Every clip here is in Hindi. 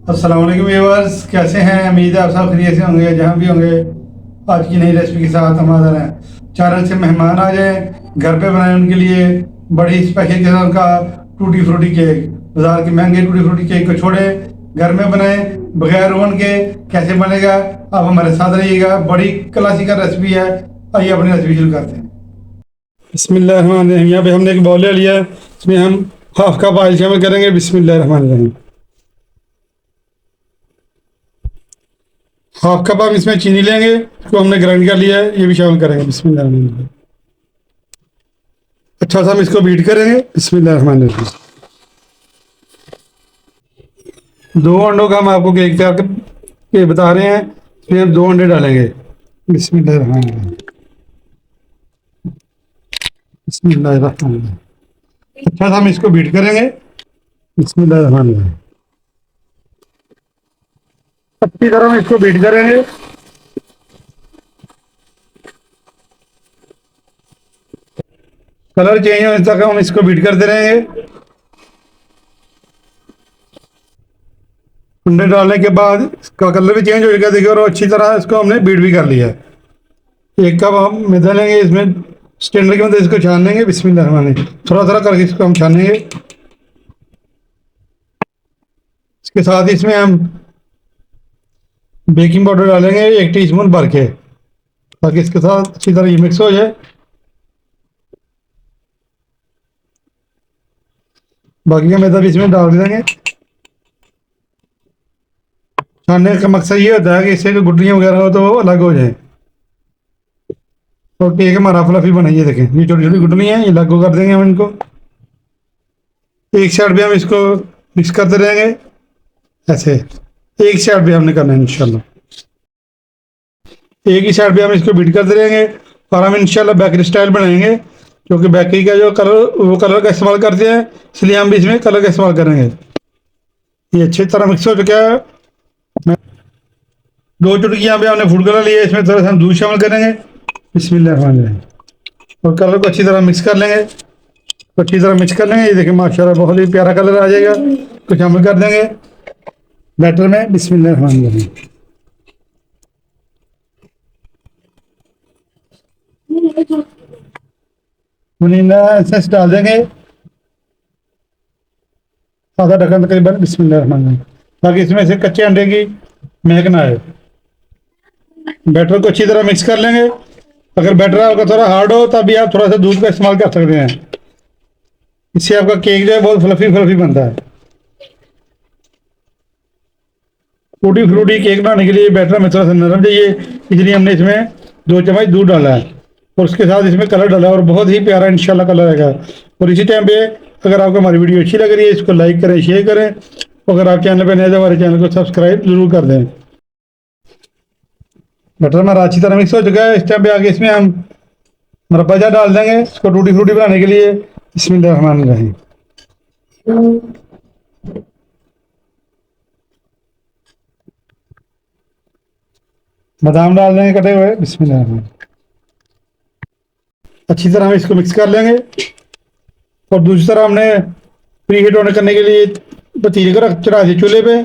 अस्सलाम वालेकुम व्यूअर्स, कैसे हैं? उम्मीद है आप सब खैरियत से होंगे जहाँ भी होंगे। आज की नई रेसिपी के साथ हम हाज़िर हैं। चैनल से मेहमान आ जाए, घर पे बनाए उनके लिए बड़ी स्पेशल किस्म का टूटी फ्रूटी केक। बाजार के महंगे टूटी फ्रूटी केक को छोड़े, घर में बनाए बगैर ओवन के। कैसे बनेगा आप हमारे साथ रहिएगा। बड़ी क्लासिकल रेसिपी है। आइए अपनी रेसिपी शुरू करते हैं। बिस्मिल्लाहिर्रहमानिर्रहीम। यहाँ पे हमने एक बाउल ले लिया है, इसमें हम हाफ कप ऑयल शामिल करेंगे। बिस्मिल्लाहिर्रहमानिर्रहीम। हाफ कप हम इसमें चीनी लेंगे, इसको हमने ग्राइंड कर लिया है, ये भी शामिल करेंगे। बिस्मिल्लाह। अच्छा सा हम इसको बीट करेंगे। बिस्मिल्लाह। दो अंडों का हम आपको केक तैयार के बता रहे हैं, इसमें हम 2 अंडे डालेंगे। बिस्मिल्लाह। बिस्मिल्लाह। अच्छा सा हम इसको बीट करेंगे। बिस्मिल्लाह। अच्छी तरह हम इसको बीट करेंगे। कलर चेंज होने तक हम इसको बीट करते रहेंगे। अंडे डालने के बाद इसका कलर भी चेंज हो जाएगा, देखिए। और अच्छी तरह इसको हमने बीट भी कर लिया है। एक कप हम मैदा लेंगे, इसमें स्टैंडर की मदद इसको छान लेंगे। बिस्मिल्लाह। थोड़ा थोड़ा करके इसको हम छानेंगे। इसके साथ इसमें हम बेकिंग पाउडर डालेंगे 1 टीस्पून भर के, ताकि इसके साथ अच्छी तरह ये मिक्स हो जाए। बाकी का मैदा भी इसमें डाल देंगे। छानने का मकसद ये होता है कि इससे जो गुठलियाँ वगैरह हो तो वो अलग हो जाए और केक हमारा फ्लफी बनाइए। देखें, ये छोटी छोटी गुठलियाँ हैं, ये अलग कर देंगे हम इनको। एक साइड भी हम इसको मिक्स करते रहेंगे ऐसे। एक साइड भी हमने करना है इंशाल्लाह। एक ही साइड भी हम इसको बीट करते रहेंगे और हम इंशाल्लाह बेकरी स्टाइल बनाएंगे, क्योंकि बेकरी का जो कलर वो कलर का इस्तेमाल करते हैं, इसलिए हम भी इसमें कलर का इस्तेमाल करेंगे। ये अच्छी तरह मिक्स हो चुका है। 2 चुटकी यहाँ पे हमने फूड कलर लिया है, इसमें थोड़ा सा हम दूध शामिल करेंगे। बिस्मिल्लाह। और कलर को अच्छी तरह मिक्स कर लेंगे। तो अच्छी तरह मिक्स कर लेंगे। ये देखिए माशाल्लाह बहुत ही प्यारा कलर आ जाएगा। कुछ शामिल कर देंगे बैटर में। बिस्मिल्लाह। वनीला एसेंस डाल देंगे, आधा ढक्कन तकरीबन। बिस्मिल्लाह। ताकि इसमें से कच्चे अंडे की महक ना आए। बैटर को अच्छी तरह मिक्स कर लेंगे। अगर बैटर आपका थोड़ा हार्ड हो तब भी आप थोड़ा सा दूध का इस्तेमाल कर सकते हैं, इससे आपका केक जो है बहुत फ्लफी फ्लफी बनता है। टूटी फ्रूटी केक बनाने के लिए बैटर में थोड़ा सा नरम चाहिए, इसलिए हमने इसमें 2 चम्मच दूध डाला है और उसके साथ इसमें कलर डाला है और बहुत ही प्यारा इंशाल्लाह कलर आएगा। और इसी टाइम पे अगर आपको हमारी वीडियो अच्छी लग रही है, इसको लाइक करें, शेयर करें। अगर आप चैनल पर नए तो हमारे चैनल को सब्सक्राइब जरूर कर दें। बटर हमारा अच्छी तरह मिक्स हो चुका है। इस टाइम पे आगे इसमें हम मुरब्बा जार डाल देंगे इसको टूटी फ्रूटी बनाने के लिए। बिस्मिल्लाहिर्रहमानिर्रहीम। बादाम डाल देंगे कटे हुए। बिस्मिल्लाह। अच्छी तरह हम इसको मिक्स कर लेंगे और दूसरी तरह हमने प्री हीट होने करने के लिए पतीले को रख चढ़ा दिए चूल्हे पे।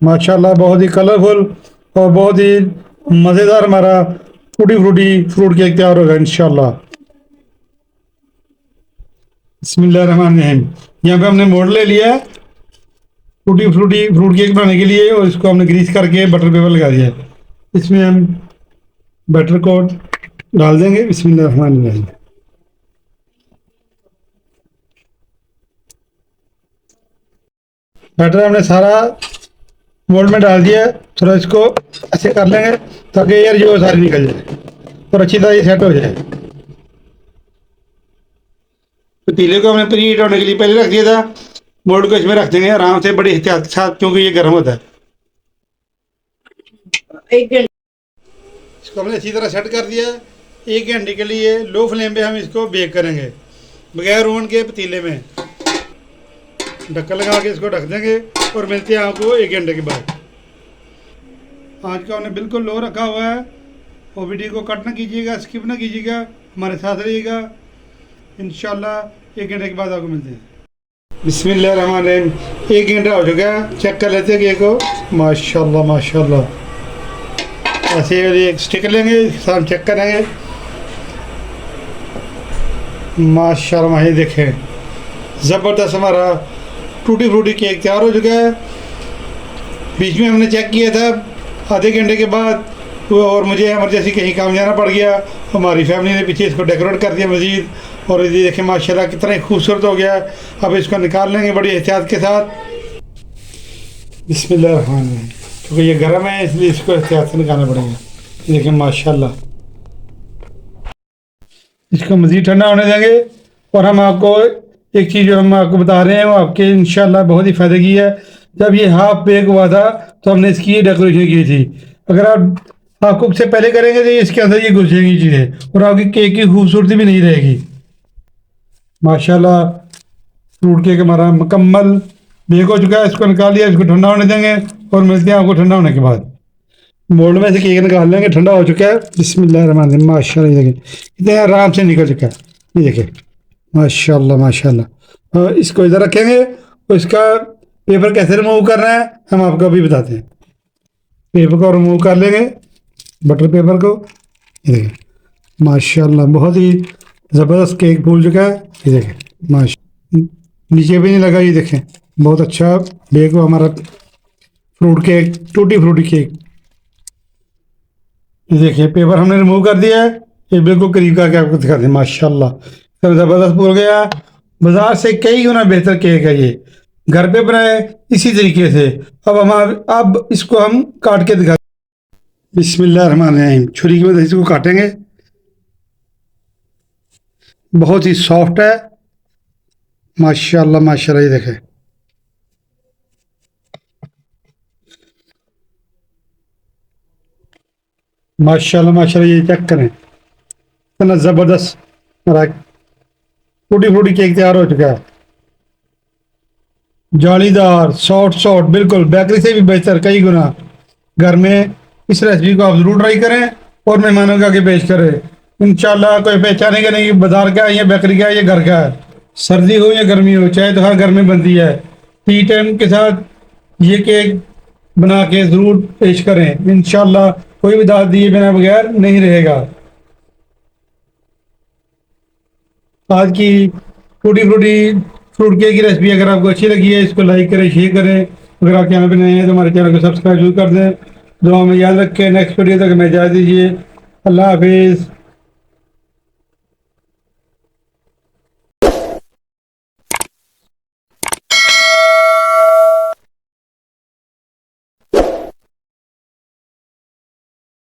माशाल्लाह बहुत ही कलरफुल और बहुत ही मज़ेदार हमारा टूटी फ्रूटी फ्रूट केक तैयार होगा इंशाल्लाह। बिस्मिल्लाहिर्रहमानिर्रहीम। यहाँ पे हमने मोल्ड ले लिया है टूटी फ्रूटी फ्रूट केक बनाने के लिए और इसको हमने ग्रीस करके बटर पेपर लगा दिया है। इसमें हम बटर को डाल देंगे। बिस्मिल्लाहिर्रहमानिर्रहीम। बैटर हमने सारा मोल्ड में डाल दिया है। थोड़ा इसको ऐसे कर लेंगे ताकि एयर जो सारी निकल जाए और अच्छी तरह ये सेट हो जाए। पतीले को हमने प्री हीट होने के लिए पहले रख दिया था। मोल्ड को इसमें रख देंगे आराम से, बड़ी एहतियात के साथ, क्योंकि ये गर्म होता है। इसको हमने अच्छी तरह सेट कर दिया है। 1 घंटे के लिए लो फ्लेम पे हम इसको बेक करेंगे बगैर ओवन के पतीले में। ढक्कन लगा के इसको ढक देंगे और मिलते हैं आपको 1 घंटे के बाद। आज का हमने बिल्कुल लो रखा हुआ है और वीडियो को कट ना कीजिएगा, स्किप ना कीजिएगा, हमारे साथ रहिएगा। इंशाल्लाह 1 घंटे के बाद आपको मिलते हैं। बिस्मिल्लाहिर्रहमानिर्रहीम। 1 घंटा हो चुका है, चेक कर लेते हैं केक को। माशाल्लाह माशाल्लाह। ऐसे वाली एक स्टिकर लेंगे, इसके साथ चेक करेंगे। माशाल्लाह माशाल्लाह, देखें ज़बरदस्त हमारा टूटी फ्रूटी केक तैयार हो चुका है। बीच में हमने चेक किया था आधे घंटे के बाद वो, और मुझे एमरजेंसी कहीं काम जाना पड़ गया। हमारी फैमिली ने पीछे इसको डेकोरेट कर दिया मज़ीद, और ये देखें माशाल्लाह कितना ही खूबसूरत हो गया। अब इसको निकाल लेंगे बड़ी एहतियात के साथ। बिस्मिल्लाहिर्रहमानिर्रहीम। क्योंकि ये गर्म है इसलिए इसको एहतियात से निकालना पड़ेगा। ये देखें माशाल्लाह। इसको मज़ीद ठंडा होने देंगे, और हम आपको एक चीज़ जो हम आपको बता रहे हैं वो आपके इंशाल्लाह बहुत ही फ़ायदे की है। जब ये हाफ बेक हुआ था तो हमने इसकी डेकोरेशन की थी। अगर आप कुक से पहले करेंगे तो इसके अंदर ये घुस जाएंगी चीज़ें, और आपकी केक की खूबसूरती भी नहीं रहेगी। माशाल्लाह फ्रूट केक हमारा मुकम्मल बेक हो चुका है। इसको निकाल लिया, इसको ठंडा होने देंगे और मिलते हैं आपको ठंडा होने के बाद। मोल्ड में से केक निकाल लेंगे, ठंडा हो चुका है। बिस्मिल्लाहिर्रहमानिर्रहीम। माशाल्लाह ये देखें कितने आराम से निकल चुका है। ये देखें माशाल्लाह माशाल्लाह। और इसको इधर रखेंगे, और इसका पेपर कैसे रिमूव करना है हम आपको अभी बताते हैं। पेपर को रिमूव कर लेंगे, बटर पेपर को। ये देखें माशाल्लाह बहुत ही ज़बरदस्त केक फूल चुका है। ये देखें माशा नीचे भी नहीं लगा। ये देखें बहुत अच्छा बेक हुआ हमारा fruit cake, tutti frutti cake. ये देखिए पेपर हमने रिमूव कर दिया है। ये बिल्कुल करीब करके आपको दिखा दें। माशाल्लाह सब ज़बरदस्त फूल गया। बाज़ार से कई गुना बेहतर केक है ये, घर पे बनाए इसी तरीके से। अब इसको हम काट के दिखा। बिस्मिल्लाहिर्रहमानिर्रहीम। छुरी की मदद से इसको काटेंगे। बहुत ही सॉफ्ट है माशाल्लाह माशाल्लाह। ये देखें माशाल्लाह माशाल्लाह। ये चेक करें इतना ज़बरदस्त हमारा टूटी फ्रूटी केक तैयार हो चुका है। जालीदार सॉफ्ट सॉफ्ट, बिल्कुल बेकरी से भी बेहतर कई गुना। घर में इस रेसिपी को आप ज़रूर ट्राई करें और मेहमानों के आगे पेश करें। इंशाल्लाह कोई पहचानेगा नहीं कि बाजार का है या बेकरी का है या घर का है। सर्दी हो या गर्मी हो, चाहे तो हर घर में बनती है। टी टाइम के साथ ये केक बना के ज़रूर पेश करें। इंशाल्लाह कोई भी दाद दिए बिना बगैर नहीं रहेगा। आज की टूटी फ्रूटी फ्रूट केक की रेसिपी अगर आपको अच्छी लगी है, इसको लाइक करें, शेयर करें। अगर आप चैनल पर नए हैं तो हमारे चैनल को सब्सक्राइब जरूर कर दें। दुआ में याद रखें। नेक्स्ट वीडियो तक हमें इजाज़त दीजिए। अल्लाह हाफिज़।